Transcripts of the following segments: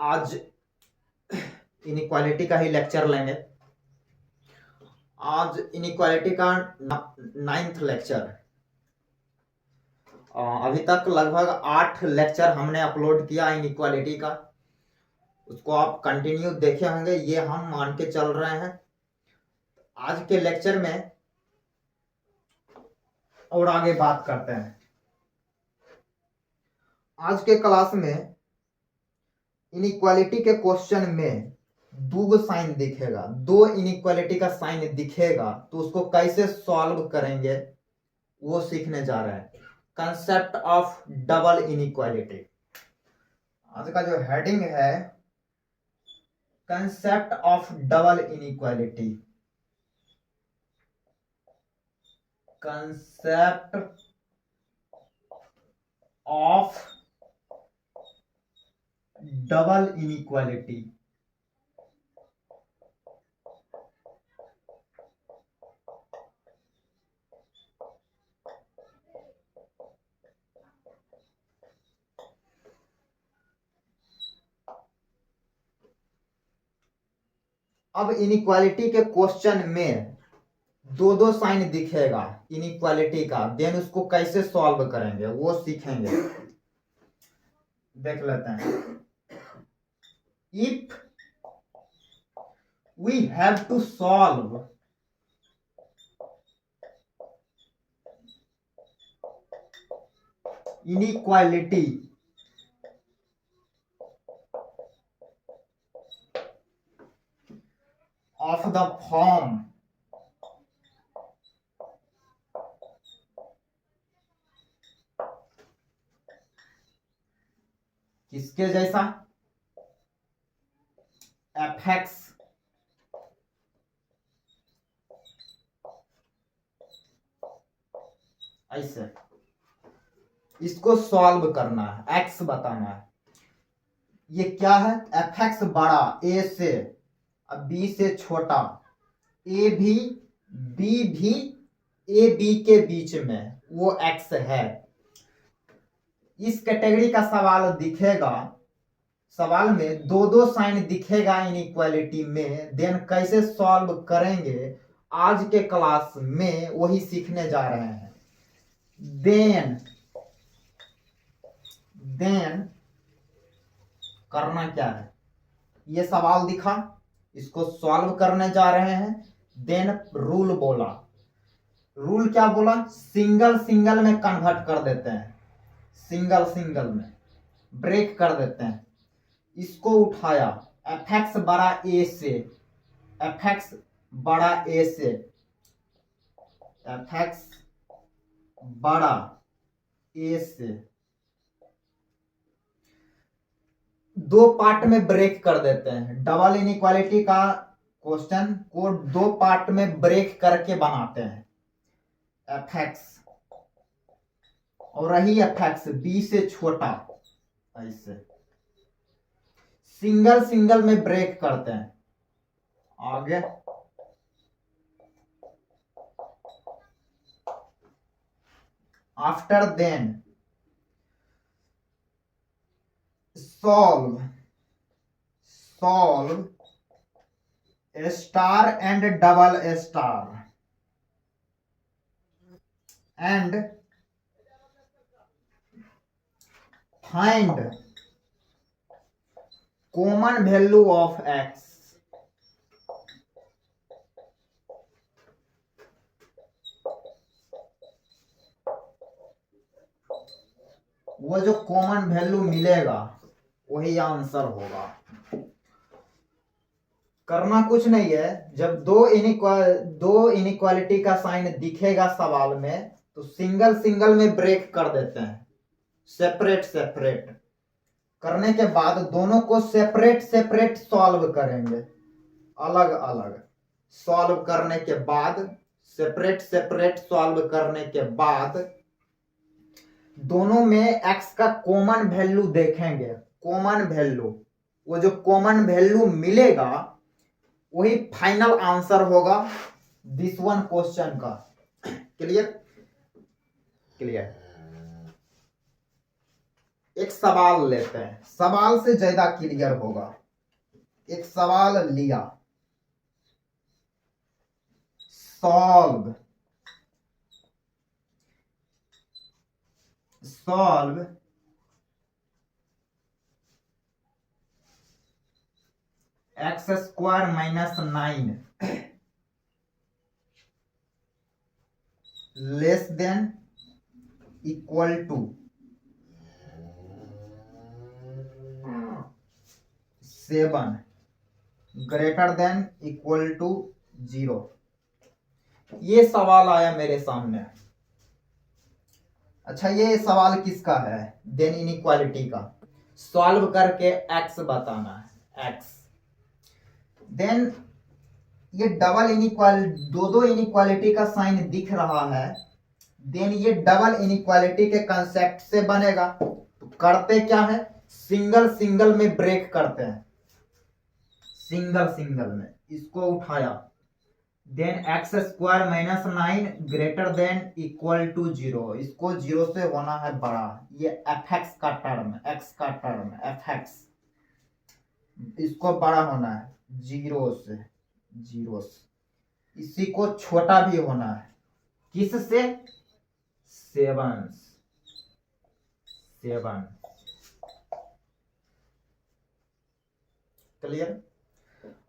आज इनइक्वालिटी का ही लेक्चर लेंगे। आज इनइक्वालिटी का 9th लेक्चर। अभी तक लगभग 8 लेक्चर हमने अपलोड किया इनइक्वालिटी का, उसको आप कंटिन्यू देखे होंगे, ये हम मान के चल रहे हैं। आज के लेक्चर में और आगे बात करते हैं। आज के क्लास में इनइक्वालिटी के क्वेश्चन में दो साइन दिखेगा, दो इनइक्वालिटी का साइन दिखेगा, तो उसको कैसे सॉल्व करेंगे वो सीखने जा रहे हैं। Concept of double inequality. आज का जो हेडिंग है concept of double inequality. Concept of double inequality. अब इनइक्वालिटी के क्वेश्चन में दो दो साइन दिखेगा इनइक्वालिटी का, देन उसको कैसे सॉल्व करेंगे वो सीखेंगे। देख लेते हैं। If we have to solve inequality of the form किसके जैसा? fx ऐसे इसको सॉल्व करना है, x बताना है। ये क्या है? fx बड़ा a से, अब b से छोटा, a भी b भी a b के बीच में, वो x है। इस कैटेगरी का सवाल दिखेगा, सवाल में दो दो साइन दिखेगा इनइक्वालिटी में, देन कैसे सॉल्व करेंगे आज के क्लास में वही सीखने जा रहे हैं। देन करना क्या है? ये सवाल दिखा, इसको सॉल्व करने जा रहे हैं। देन रूल बोला। रूल क्या बोला? सिंगल सिंगल में कन्वर्ट कर देते हैं, सिंगल सिंगल में ब्रेक कर देते हैं। इसको उठाया, fx बड़ा a से, fx बड़ा a से, fx बड़ा a से दो पार्ट में ब्रेक कर देते हैं। डबल इनइक्वालिटी का क्वेश्चन को दो पार्ट में ब्रेक करके बनाते हैं। fx और रही fx b से छोटा, ऐसे सिंगल सिंगल में ब्रेक करते हैं। आगे after then solve star and double star and find common value of x। वो जो कॉमन वैल्यू मिलेगा वही आंसर होगा। करना कुछ नहीं है, जब दो इनइक्वालिटी का साइन दिखेगा सवाल में तो सिंगल सिंगल में ब्रेक कर देते हैं, सेपरेट सेपरेट करने के बाद दोनों को सेपरेट सेपरेट सॉल्व करेंगे, अलग अलग सॉल्व करने के बाद, सेपरेट सेपरेट सॉल्व करने के बाद दोनों में x का कॉमन वैल्यू देखेंगे। कॉमन वैल्यू, वो जो कॉमन वैल्यू मिलेगा वही फाइनल आंसर होगा दिस वन क्वेश्चन का। क्लियर? क्लियर। एक सवाल लेते हैं, सवाल से ज्यादा क्लियर होगा। एक सवाल लिया, solve x square minus 9 less than equal to 7 greater than equal to 0। ये सवाल आया मेरे सामने। अच्छा, ये सवाल किसका है? देन इनइक्वालिटी का। सॉल्व करके एक्स बताना है, एक्स। देन ये डबल इनइक्वालिटी, दो इनइक्वालिटी का साइन दिख रहा है। देन ये डबल इनइक्वालिटी के कंसेप्ट से बनेगा। तो करते क्या है, सिंगल सिंगल में ब्रेक करते हैं, सिंगल सिंगल में इसको उठाया। Then x square minus 9 greater than equal to 0, इसको 0 से होना है बड़ा। ये एफ एक्स का टर्म, एक्स का टर्म एफ एक्स, इसको बड़ा होना है 0 से, 0 से। इसी को छोटा भी होना है, किससे? 7। क्लियर?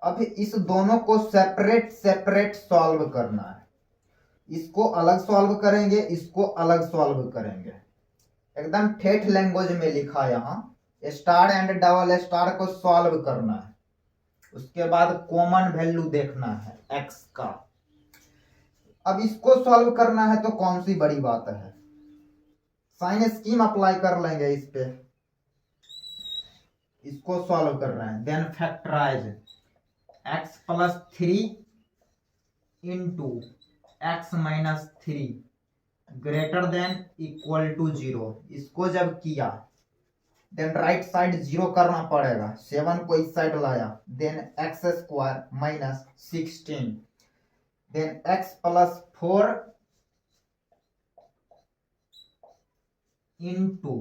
अब इस दोनों को सेपरेट सेपरेट सॉल्व करना है। इसको अलग सॉल्व करेंगे, इसको अलग सॉल्व करेंगे। एकदम ठेठ लैंग्वेज में लिखा, यहाँ स्टार एंड डबल स्टार को सॉल्व करना है। उसके बाद कॉमन वैल्यू देखना है एक्स का। अब इसको सॉल्व करना है तो कौन सी बड़ी बात है, साइन स्कीम अप्लाई कर लेंगे इस पे। इसको सॉल्व कर रहे हैं। Then factorise x plus 3 into x minus 3 greater than equal to 0। इसको जब किया, देन राइट साइड 0 करना पड़ेगा। 7 को इस साइड लाया। Then x square minus 16, then x plus 4 into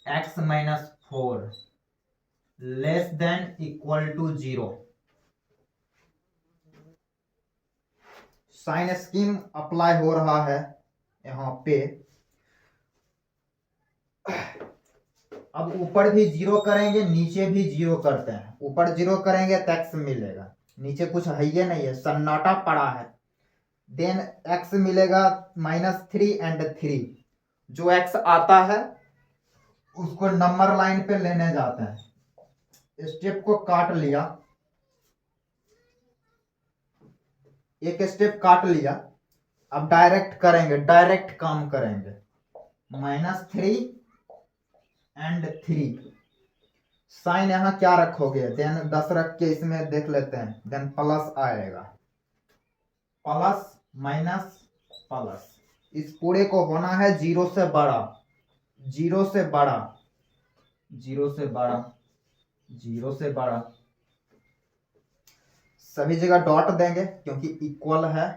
x minus 4 less than equal to 0। Sign scheme apply हो रहा है यहां पे। अब ऊपर भी 0 करेंगे, नीचे भी 0 करते हैं। ऊपर 0 करेंगे तो एक्स मिलेगा, नीचे कुछ है ही नहीं है, सन्नाटा पड़ा है। देन एक्स मिलेगा -3 एंड 3। जो एक्स आता है उसको नंबर लाइन पे लेने जाते हैं। स्टेप को काट लिया, एक स्टेप काट लिया। अब डायरेक्ट करेंगे, डायरेक्ट काम करेंगे। -3 एंड 3, साइन यहां क्या रखोगे? देन 10 रख के इसमें देख लेते हैं। देन प्लस आएगा, प्लस माइनस प्लस। इस पूरे को होना है 0 से बड़ा, 0 से बड़ा, 0 से बड़ा, 0 से बड़ा। सभी जगह डॉट देंगे क्योंकि इक्वल है।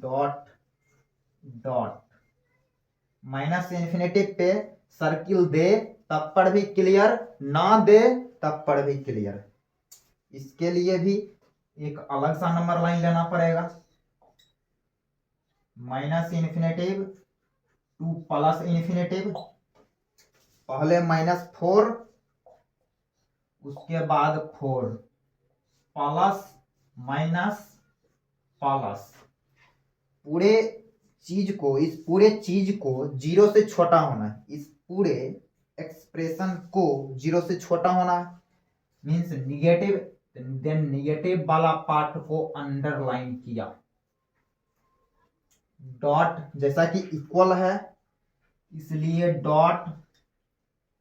डॉट डॉट, माइनस इन्फिनिटी पे सर्किल दे तब पर भी क्लियर, ना दे तब पर भी क्लियर। इसके लिए भी एक अलग सा नंबर लाइन लेना पड़ेगा। Minus infinitive two plus infinitive, पहले -4 उसके बाद 4, प्लस माइनस प्लस। पूरे चीज को, इस पूरे चीज को 0 से छोटा होना है। इस पूरे एक्सप्रेशन को 0 से छोटा होना है, मीन्स निगेटिव। देन निगेटिव वाला पार्ट को अंडरलाइन किया। डॉट, जैसा कि इक्वल है इसलिए डॉट,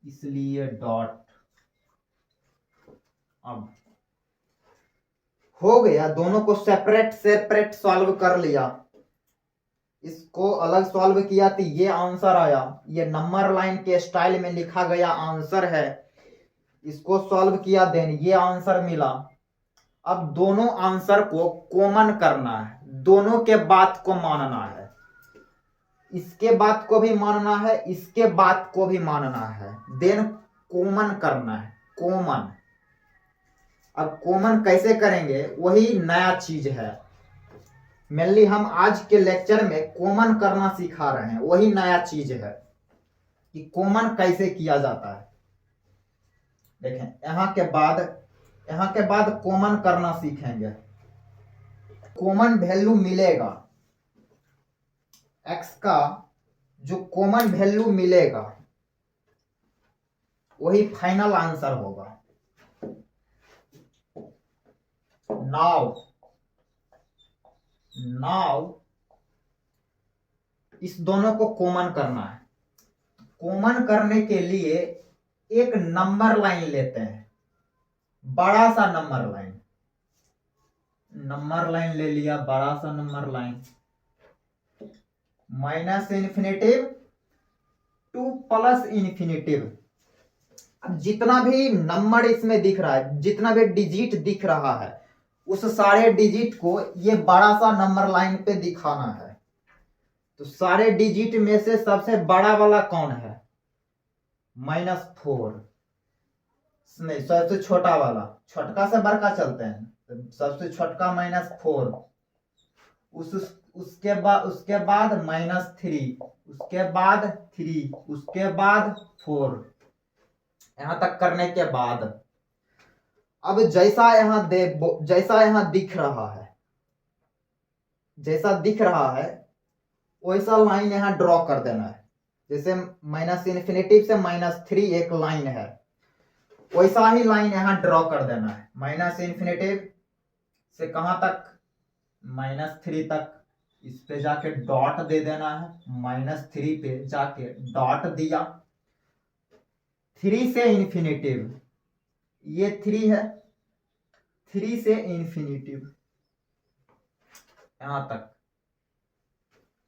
इसलिए डॉट। अब हो गया, दोनों को सेपरेट सेपरेट सॉल्व कर लिया। इसको अलग सॉल्व किया तो ये आंसर आया। ये नंबर लाइन के स्टाइल में लिखा गया आंसर है। इसको सॉल्व किया, देन ये आंसर मिला। अब दोनों आंसर को कॉमन करना है, दोनों के बात को मानना है। इसके बात को भी मानना है, इसके बात को भी मानना है, देन कॉमन करना है, कॉमन। अब कॉमन कैसे करेंगे, वही नया चीज है। मेनली हम आज के लेक्चर में कॉमन करना सिखा रहे हैं, वही नया चीज है कि कॉमन कैसे किया जाता है। देखें, यहां के बाद कॉमन करना सीखेंगे। कॉमन वैल्यू मिलेगा, एक्स का जो कॉमन वैल्यू मिलेगा वही फाइनल आंसर होगा। नाउ इस दोनों को कॉमन करना है। कॉमन करने के लिए एक नंबर लाइन लेते हैं, बड़ा सा नंबर लाइन ले लिया, बड़ा सा number line, minus infinitive two plus infinitive. अब जितना भी नंबर इसमें दिख रहा है, जितना भी डिजिट दिख रहा है, उस सारे डिजिट को ये बड़ा सा नंबर लाइन पे दिखाना है। तो सारे डिजिट में से सबसे बड़ा वाला कौन है, -4। नहीं, सबसे छोटा वाला, छोटका से बड़का चलते हैं, तो सबसे छोटका -4, उसके बाद -3, उसके बाद 3, उसके बाद 4। यहां तक करने के बाद अब जैसा यहां दिख रहा है वैसा लाइन यहां ड्रॉ कर देना है। जैसे माइनस इन्फिनेटिव से -3 एक लाइन है, वैसा ही लाइन यहां ड्रॉ कर देना है। माइनस इन्फिनेटिव से कहां तक, -3 तक। इस पे जाके डॉट दे देना है, -3 पे जाके डॉट दिया। 3 से इन्फिनेटिव, ये 3 है, 3 से इन्फिनेटिव यहां तक।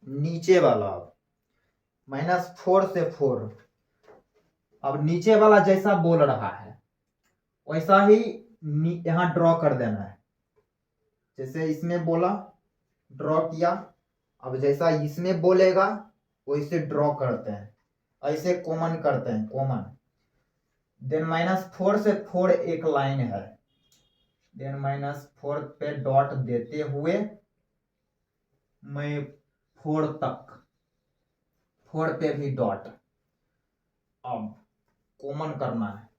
नीचे वाला -4 से 4। अब नीचे वाला जैसा बोल रहा है वैसा ही यहां ड्रॉ कर देना है। जैसे इसमें बोला, ड्रॉ किया। अब जैसा इसमें बोलेगा वैसे ड्रॉ करते हैं, ऐसे कॉमन करते हैं, कॉमन। देन -4 से 4 एक लाइन है, देन -4 पे डॉट देते हुए मैं 4 तक, 4 पे भी डॉट। अब कॉमन करना है।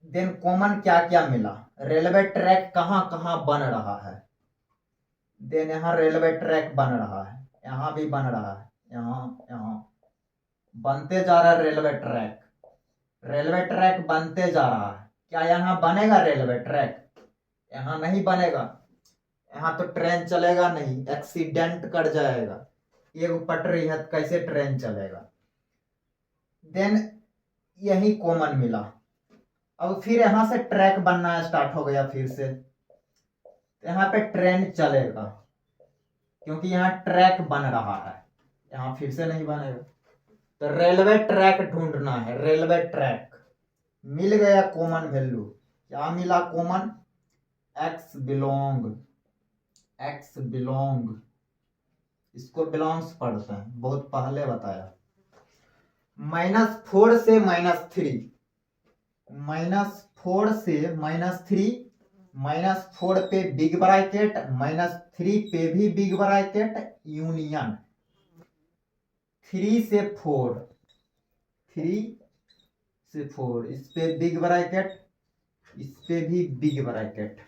देन कॉमन क्या क्या मिला, रेलवे ट्रैक कहां कहां बन रहा है। देन यहां रेलवे ट्रैक बन रहा है, यहां भी बन रहा है, यहां बनते जा रहा है रेलवे ट्रैक बनते जा रहा है। क्या यहां बनेगा रेलवे ट्रैक, यहां नहीं बनेगा। यहां तो ट्रेन चलेगा नहीं, एक्सीडेंट कर जाएगा। एक पटरी है, कैसे ट्रेन चलेगा। देन यही कॉमन मिला। अब फिर यहां से ट्रैक बनना स्टार्ट हो गया फिर से, यहां पे ट्रेन चलेगा क्योंकि यहां ट्रैक बन रहा है, यहां फिर से नहीं बनेगा। तो रेलवे ट्रैक ढूंढना है, रेलवे ट्रैक मिल गया। कॉमन वैल्यू क्या मिला, कॉमन एक्स बिलोंग, इसको बिलोंग्स पढ़ते हैं, बहुत पहले बताया। -4 से -3, -4 से -3, -4 पे बिग ब्रैकेट, -3 पे भी बिग ब्रैकेट, यूनियन 3 से 4, 3 से 4, इस पे बिग ब्रैकेट, इस पे भी बिग ब्रैकेट।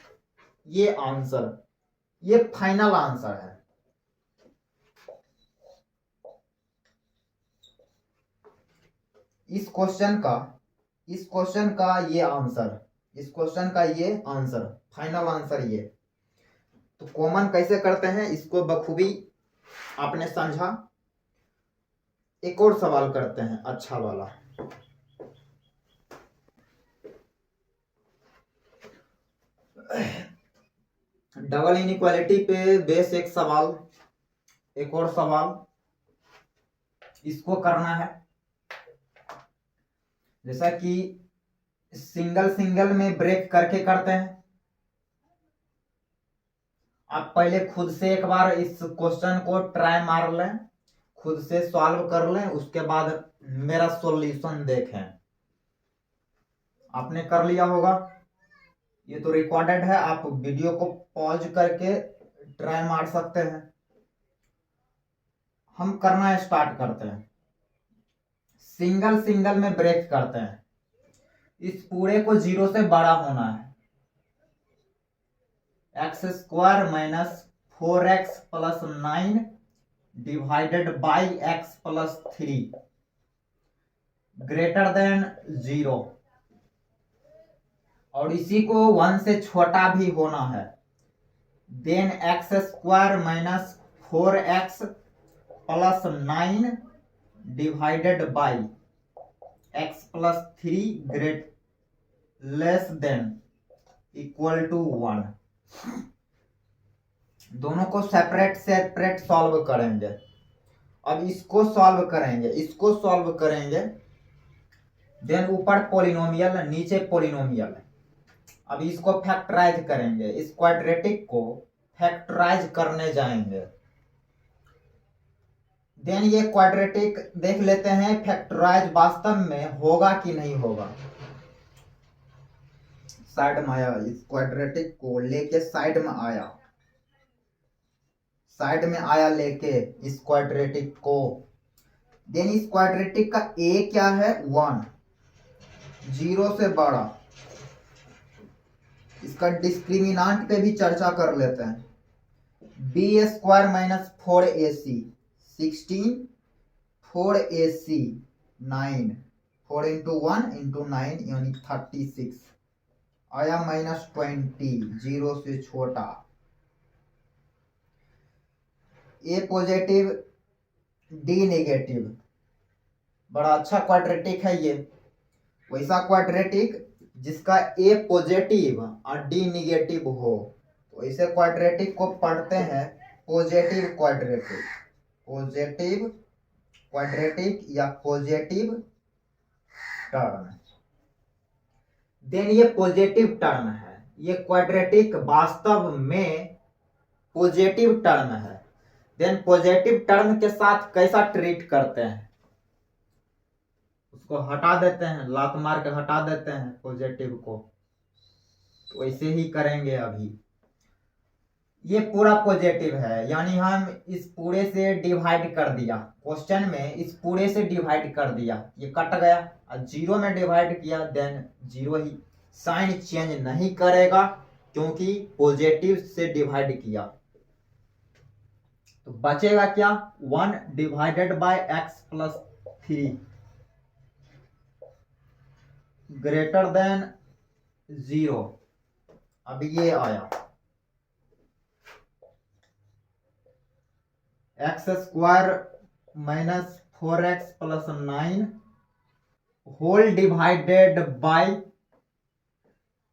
ये आंसर, ये फाइनल आंसर है। इस क्वेश्चन का ये आंसर, इस क्वेश्चन का ये आंसर, फाइनल आंसर ये। तो कॉमन कैसे करते हैं इसको बखूबी आपने समझा। एक और सवाल करते हैं, अच्छा वाला। डबल इनइक्वालिटी पे बेस एक सवाल, एक और सवाल इसको करना है। जैसा कि सिंगल में ब्रेक करके करते हैं। आप पहले खुद से एक बार इस क्वेश्चन को ट्राई मार लें, खुद से सॉल्व कर लें, उसके बाद मेरा सॉल्यूशन देखें। आपने कर लिया होगा, ये तो रिकॉर्डेड है, आप वीडियो को पॉज करके ट्राई मार सकते हैं। हम करना स्टार्ट करते हैं, सिंगल सिंगल में ब्रेक करते हैं। इस पूरे को 0 से बड़ा होना है। X square minus 4x plus 9 divided by x plus 3 greater than 0, और इसी को 1 से छोटा भी होना है। Then x square minus 4x plus 9 divided by x plus 3 great less than equal to 1। दोनों को सेपरेट सेपरेट सॉल्व करेंगे। अब इसको सॉल्व करेंगे, इसको सॉल्व करेंगे, देन ऊपर पॉलिनोमियल नीचे पॉलिनोमियल। अब इसको फैक्टराइज करेंगे, इस क्वाड्रेटिक को फैक्टराइज करने जाएंगे। देन ये क्वाड्रेटिक देख लेते हैं फैक्टराइज वास्तव में होगा कि नहीं होगा। साइड में आया, इस क्वाड्रेटिक को लेके साइड में आया, साइड में आया लेके इस क्वाड्रेटिक को। देन इस क्वाड्रेटिक का a क्या है 1, 0 से बड़ा। इसका डिस्क्रिमिनांट पे भी चर्चा कर लेते हैं। B square minus 4ac 16, 4ac 9, 4 into 1 into 9 यानी 36 आया माइनस 20, 0 से छोटा। ए पॉजिटिव डी नेगेटिव, बड़ा अच्छा क्वाड्रेटिक है ये। वैसा क्वाड्रेटिक जिसका ए पॉजिटिव और डी नेगेटिव हो, तो ऐसे क्वाड्रेटिक को पढ़ते हैं पॉजिटिव क्वाड्रेटिक, पॉजिटिव क्वाड्रेटिक या पॉजिटिव टर्म। देन ये पॉजिटिव टर्म है, ये क्वाड्रेटिक वास्तव में पॉजिटिव टर्म है। देन पॉजिटिव टर्म के साथ कैसा ट्रीट करते हैं, उसको हटा देते हैं, लात मार के हटा देते हैं पॉजिटिव को। तो ऐसे ही करेंगे अभी। ये पूरा पॉजिटिव है, यानी हम इस पूरे से डिवाइड कर दिया, क्वेश्चन में इस पूरे से डिवाइड कर दिया, ये कट गया और 0 में डिवाइड किया, देन 0 ही। साइन चेंज नहीं करेगा क्योंकि पॉजिटिव से डिवाइड किया। तो बचेगा क्या 1 divided by x plus 3 greater than 0। अब ये आया x square minus 4x plus 9 whole divided by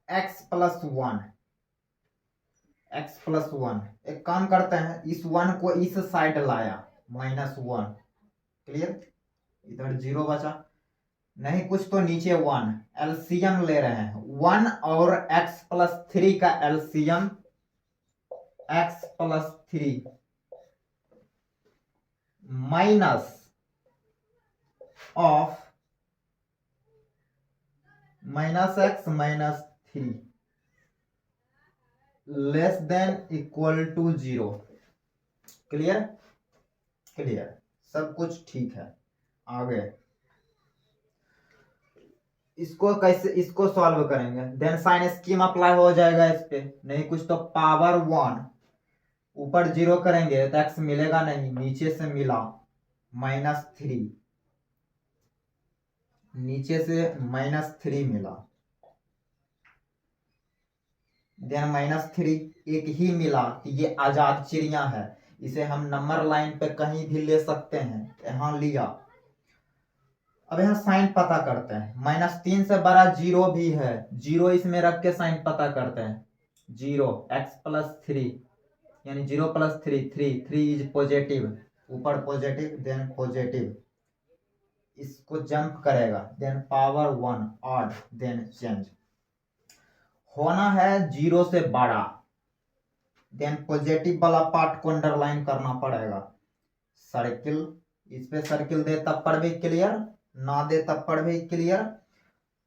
x plus 1, x plus 1। एक काम करते हैं, इस 1 को इस साइड लाया माइनस 1, क्लियर। इधर 0 बचा, नहीं कुछ तो नीचे 1, एलसीएम ले रहे हैं। 1 और x प्लस 3 का LCM x plus 3 minus of minus x minus 3 less than equal to 0। Clear, clear, सब कुछ ठीक है। आगे इसको कैसे, इसको सॉल्व करेंगे, देन साइन स्कीम अप्लाई हो जाएगा इस पे। नहीं कुछ तो पावर 1 ऊपर 0 करेंगे तो x मिलेगा नहीं, नीचे से मिला माइनस 3, नीचे से माइनस 3 मिला, देन माइनस 3 एक ही मिला कि ये आजाद चिड़िया है, इसे हम नंबर लाइन पे कहीं भी ले सकते हैं, यहां लिया। अब यहाँ साइन पता करते हैं, माइनस 3 से बड़ा 0 भी है, 0 इसमें रख के साइन पता करते हैं। 0 x प्लस 3 यानी 0 प्लस 3 3 इज पॉजिटिव, ऊपर पॉजिटिव देन पॉजिटिव, इसको जंप करेगा, then power 1 odd, then change. होना है 0 से बड़ा, देन पॉजिटिव वाला पार्ट को अंडरलाइन करना पड़ेगा। सर्किल इस पे सर्किल दे तब पर भी क्लियर, ना दे तब पर भी क्लियर।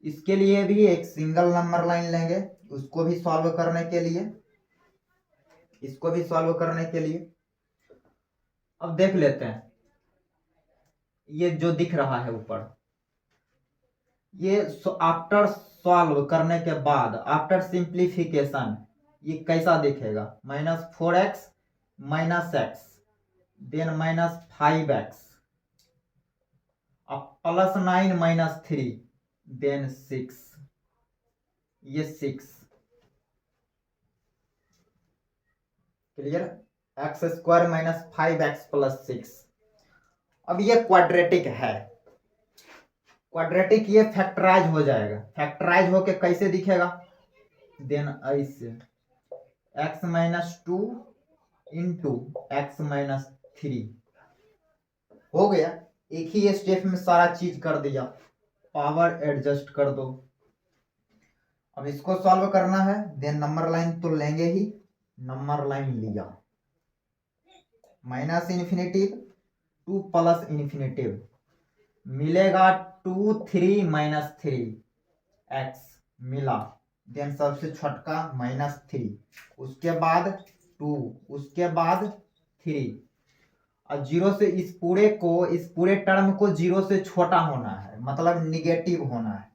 इसके लिए भी एक सिंगल नंबर लाइन लेंगे, उसको भी सॉल्व करने के लिए, इसको भी सॉल्व करने के लिए। अब देख लेते हैं, ये जो दिख रहा है ऊपर, ये आफ्टर सॉल्व करने के बाद, आफ्टर सिंप्लीफिकेशन, ये कैसा दिखेगा? -4x -x, देन -5x, अब +9 -3, देन 6, ये 6, क्लियर? x² -5x + 6। अब ये क्वाड्रेटिक है, क्वाड्रेटिक, ये फैक्टराइज हो जाएगा। फैक्टराइज होके कैसे दिखेगा? देन ऐसे x-2 इंटू x-3 हो गया। एक ही स्टेप में सारा चीज कर दिया, पावर एडजस्ट कर दो। अब इसको सॉल्व करना है, देन नंबर लाइन तो लेंगे ही, नंबर लाइन लिया, -∞ टू +∞, मिलेगा 2 3 -3 x मिला, देन सबसे छोटका -3, उसके बाद 2, उसके बाद 3, और 0 से इस पूरे टर्म को 0 से छोटा होना है, मतलब निगेटिव होना है।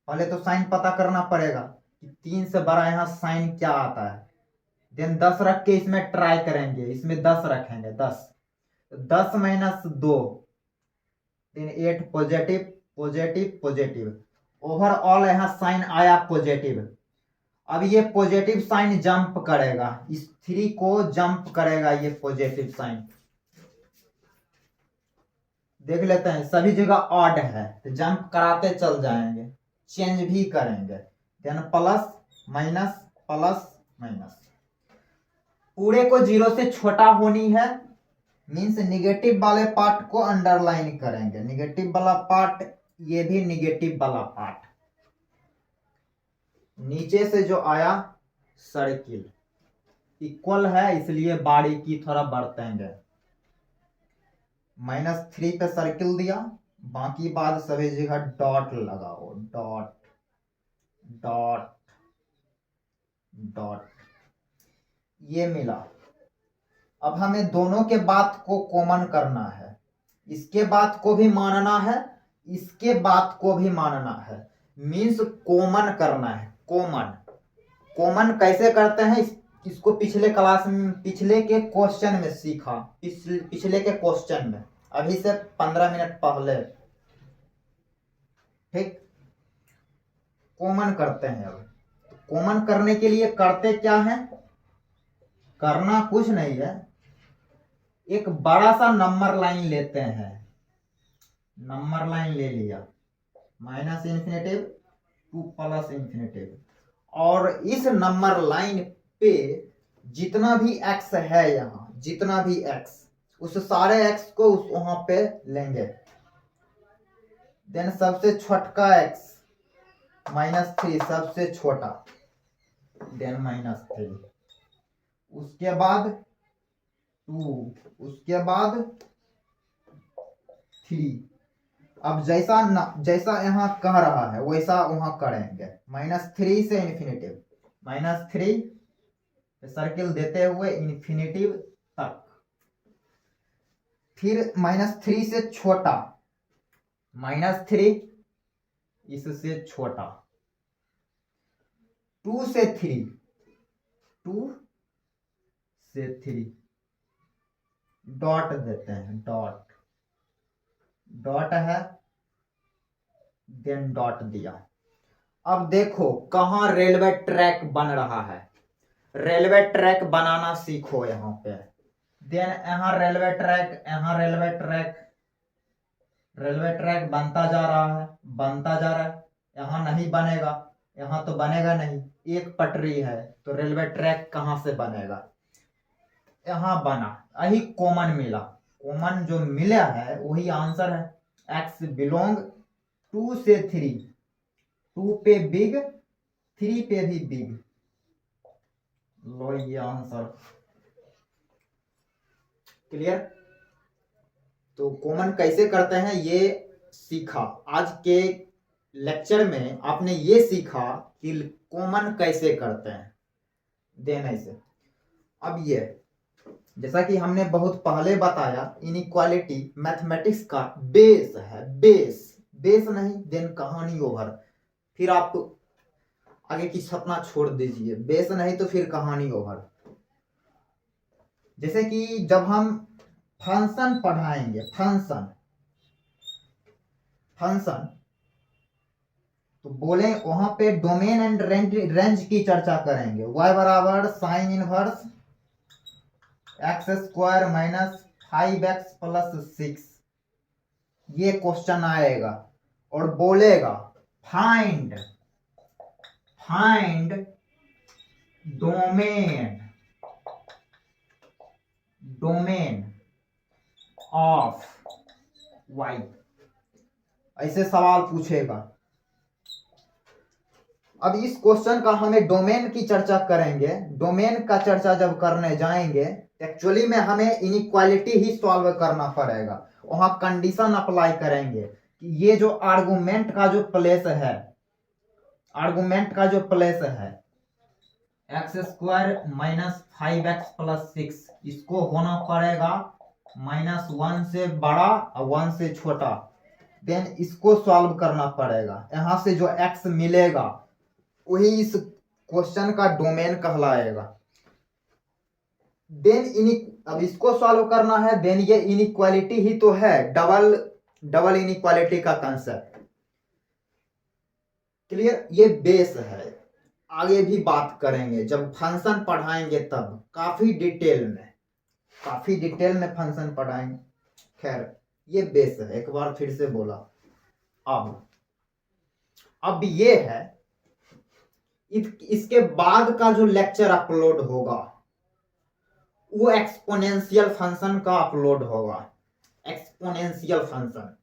पहले तो साइन पता करना पड़ेगा कि 3 से बड़ा यहाँ साइन क्या आता है। देन 10 रख के इसमें ट्राई करेंगे, इसमें 10 रखेंगे, 10 -2, then 8, positive positive positive, overall यहाँ साइन आया पॉजिटिव। अब ये पॉजिटिव साइन जंप करेगा, इस 3 को जंप करेगा ये पॉजिटिव साइन। देख लेते हैं, सभी जगह ऑड है तो जंप कराते चल जाएंगे, चेंज भी करेंगे, then plus minus plus minus. पूरे को 0 से छोटा होनी है, मीन्स निगेटिव वाले पार्ट को अंडरलाइन करेंगे, निगेटिव वाला पार्ट, ये भी निगेटिव वाला पार्ट। नीचे से जो आया सर्किल इक्वल है, इसलिए बारीकी थोड़ा बरतेंगे। -3 पे सर्किल दिया, बाकी बाद सभी जगह डॉट लगाओ, डॉट डॉट डॉट, ये मिला। अब हमें दोनों के बात को कॉमन करना है, इसके बात को भी मानना है, इसके बात को भी मानना है, मीन्स कॉमन करना है। कॉमन कॉमन कैसे करते हैं, इसको पिछले क्लास में, पिछले के क्वेश्चन में सीखा, पिछले के क्वेश्चन में, अभी से 15 मिनट पहले, ठीक। कॉमन करते हैं। अब कॉमन करने के लिए करते क्या है, करना कुछ नहीं है, एक बड़ा सा नंबर लाइन लेते हैं, नंबर लाइन ले लिया, -∞ टू +∞, और इस नंबर लाइन पे जितना भी x है, यहाँ जितना भी x, उस सारे x को वहां पे लेंगे, देन सबसे छोटका x -3, सबसे छोटा, देन -3, उसके बाद 2, उसके बाद 3। अब जैसा यहाँ कह रहा है वैसा वहां करेंगे, -3 से इन्फिनेटिव, -3 सर्किल देते हुए इन्फिनेटिव तक, फिर -3 से छोटा, -3 इससे छोटा, 2 से 3, 2 से 3, डॉट देते हैं, डॉट डॉट है, देन डॉट दिया। अब देखो कहाँ रेलवे ट्रैक बन रहा है, रेलवे ट्रैक बनाना सीखो यहाँ पे, देन यहाँ रेलवे ट्रैक, यहाँ रेलवे ट्रैक, रेलवे ट्रैक बनता जा रहा है, बनता जा रहा है, यहाँ नहीं बनेगा, यहाँ तो बनेगा नहीं, एक पटरी है तो रेलवे ट्रैक कहाँ से बनेगा, यहाँ बना, यही कॉमन मिला, कॉमन जो मिला है वही आंसर है। x बिलोंग 2 से 3, 2 पे बिग, 3 पे भी बिग, लो ये आंसर, क्लियर। तो कॉमन कैसे करते हैं ये सीखा। आज के लेक्चर में आपने ये सीखा कि कॉमन कैसे करते हैं देन ऐसे। अब ये जैसा कि हमने बहुत पहले बताया, इनइक्वालिटी मैथमेटिक्स का बेस है। बेस नहीं देन कहानी ओवर। फिर आप आगे की सपना छोड़ दीजिए, बेस नहीं तो फिर कहानी ओवर। जैसे कि जब हम फंक्शन पढ़ाएंगे, फंक्शन तो बोले वहां पे डोमेन एंड रेंज की चर्चा करेंगे। y बराबर sine inverse x square minus 5x plus 6, ये क्वेश्चन आएगा और बोलेगा फाइंड डोमेन ऑफ y, ऐसे सवाल पूछेगा। अब इस क्वेश्चन का हमें डोमेन की चर्चा करेंगे। डोमेन का चर्चा जब करने जाएंगे एक्चुअली में हमें इनइक्वालिटी ही सॉल्व करना पड़ेगा। वहां कंडीशन अप्लाई करेंगे कि ये जो आर्गुमेंट का जो प्लेस है x square minus 5x plus 6, इसको होना पड़ेगा -1 से बड़ा और 1 से छोटा। देन इसको सॉल्व करना पड़ेगा। यहां से जो x मिलेगा वही इस क्वेश्चन का डोमेन कहलाएगा। देन अब इसको सॉल्व करना है। देन ये इनइक्वालिटी ही तो है, डबल इनइक्वालिटी का कंसेप्ट क्लियर। ये बेस है। आगे भी बात करेंगे जब फंक्शन पढ़ाएंगे तब काफी डिटेल में फंक्शन पढ़ाएंगे। खैर ये बेस है, एक बार फिर से बोला। अब ये है, इसके बाद का जो लेक्चर अपलोड होगा वो एक्सपोनेंशियल फंक्शन का अपलोड होगा। एक्सपोनेंशियल फंक्शन,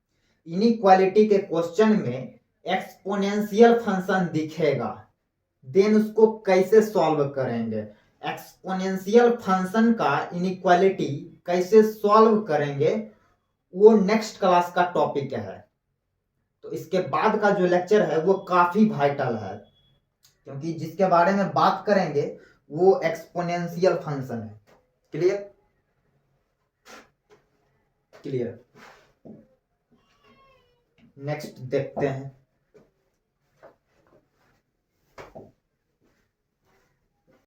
इनइक्वालिटी के क्वेश्चन में एक्सपोनेंशियल फंक्शन दिखेगा, देन उसको कैसे सॉल्व करेंगे, एक्सपोनेंशियल फंक्शन का इनइक्वालिटी कैसे सॉल्व करेंगे, वो नेक्स्ट क्लास का टॉपिक है। तो इसके बाद का जो लेक्चर है वो काफी वाइटल है, क्योंकि जिसके बारे में बात करेंगे वो एक्सपोनेंशियल फंक्शन है। क्लियर। नेक्स्ट देखते हैं।